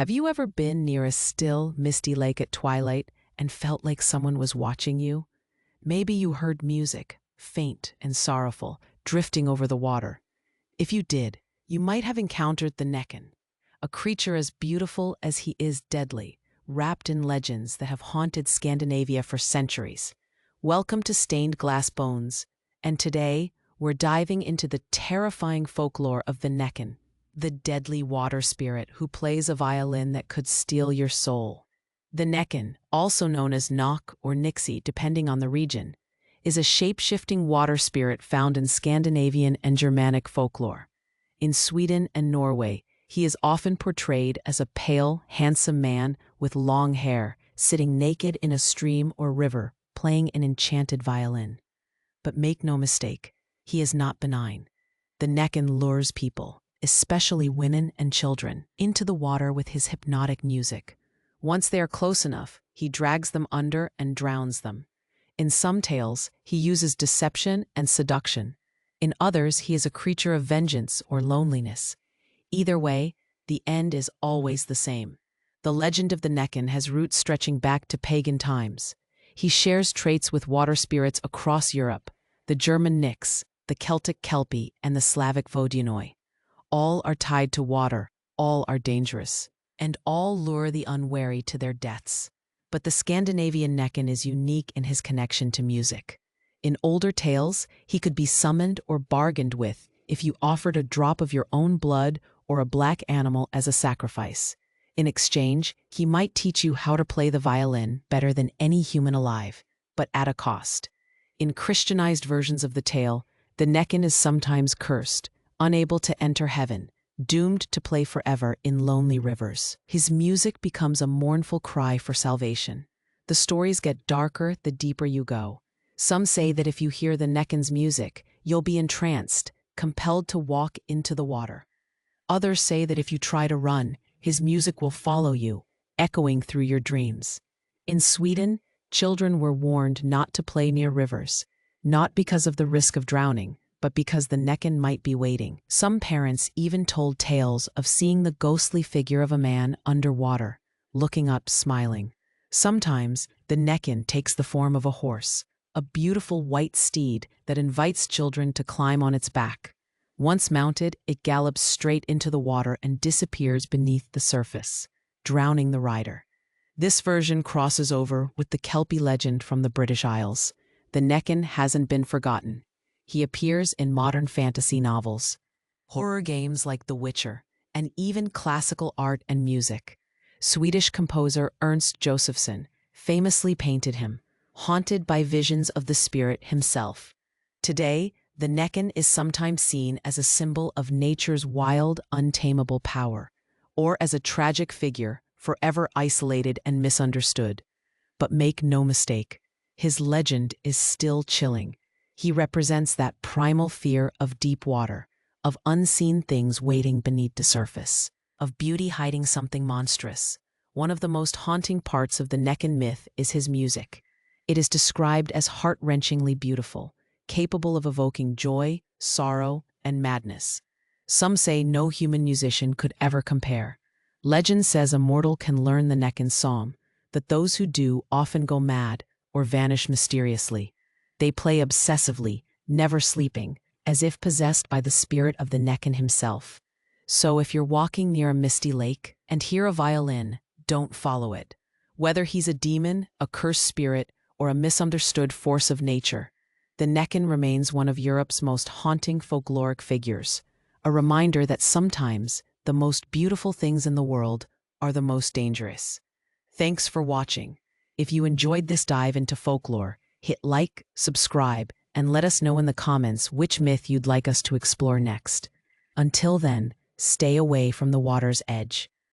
Have you ever been near a still, misty lake at twilight and felt like someone was watching you? Maybe you heard music, faint and sorrowful, drifting over the water. If you did, you might have encountered the Näcken, a creature as beautiful as he is deadly, wrapped in legends that have haunted Scandinavia for centuries. Welcome to Stained Glass Bones, and today we're diving into the terrifying folklore of the Näcken, the deadly water spirit who plays a violin that could steal your soul. The Näcken, also known as Nok or Nixie depending on the region, is a shape-shifting water spirit found in Scandinavian and Germanic folklore. In Sweden and Norway, he is often portrayed as a pale, handsome man with long hair, sitting naked in a stream or river, playing an enchanted violin. But make no mistake, he is not benign. The Näcken lures people, especially women and children, into the water with his hypnotic music. Once they are close enough, he drags them under and drowns them. In some tales, he uses deception and seduction. In others, he is a creature of vengeance or loneliness. Either way, the end is always the same. The legend of the Näcken has roots stretching back to pagan times. He shares traits with water spirits across Europe, the German Nix, the Celtic Kelpie, and the Slavic Vodunoi. All are tied to water, all are dangerous, and all lure the unwary to their deaths. But the Scandinavian Näcken is unique in his connection to music. In older tales, he could be summoned or bargained with if you offered a drop of your own blood or a black animal as a sacrifice. In exchange, he might teach you how to play the violin better than any human alive, but at a cost. In Christianized versions of the tale, the Näcken is sometimes cursed, unable to enter heaven, doomed to play forever in lonely rivers. His music becomes a mournful cry for salvation. The stories get darker the deeper you go. Some say that if you hear the Näcken's music, you'll be entranced, compelled to walk into the water. Others say that if you try to run, his music will follow you, echoing through your dreams. In Sweden, children were warned not to play near rivers, not because of the risk of drowning, but because the Näcken might be waiting. Some parents even told tales of seeing the ghostly figure of a man underwater, looking up smiling. Sometimes, the Näcken takes the form of a horse, a beautiful white steed that invites children to climb on its back. Once mounted, it gallops straight into the water and disappears beneath the surface, drowning the rider. This version crosses over with the Kelpie legend from the British Isles. The Näcken hasn't been forgotten. He appears in modern fantasy novels, horror games like The Witcher, and even classical art and music. Swedish composer Ernst Josephson famously painted him, haunted by visions of the spirit himself. Today, the Näcken is sometimes seen as a symbol of nature's wild, untamable power, or as a tragic figure forever isolated and misunderstood. But make no mistake, his legend is still chilling. He represents that primal fear of deep water, of unseen things waiting beneath the surface, of beauty hiding something monstrous. One of the most haunting parts of the Näcken myth is his music. It is described as heart-wrenchingly beautiful, capable of evoking joy, sorrow, and madness. Some say no human musician could ever compare. Legend says a mortal can learn the Näcken's song, that those who do often go mad or vanish mysteriously. They play obsessively, never sleeping, as if possessed by the spirit of the Näcken himself. So if you're walking near a misty lake and hear a violin, don't follow it. Whether he's a demon, a cursed spirit, or a misunderstood force of nature, the Näcken remains one of Europe's most haunting folkloric figures, a reminder that sometimes the most beautiful things in the world are the most dangerous. Thanks for watching. If you enjoyed this dive into folklore, hit like, subscribe, and let us know in the comments which myth you'd like us to explore next. Until then, stay away from the water's edge.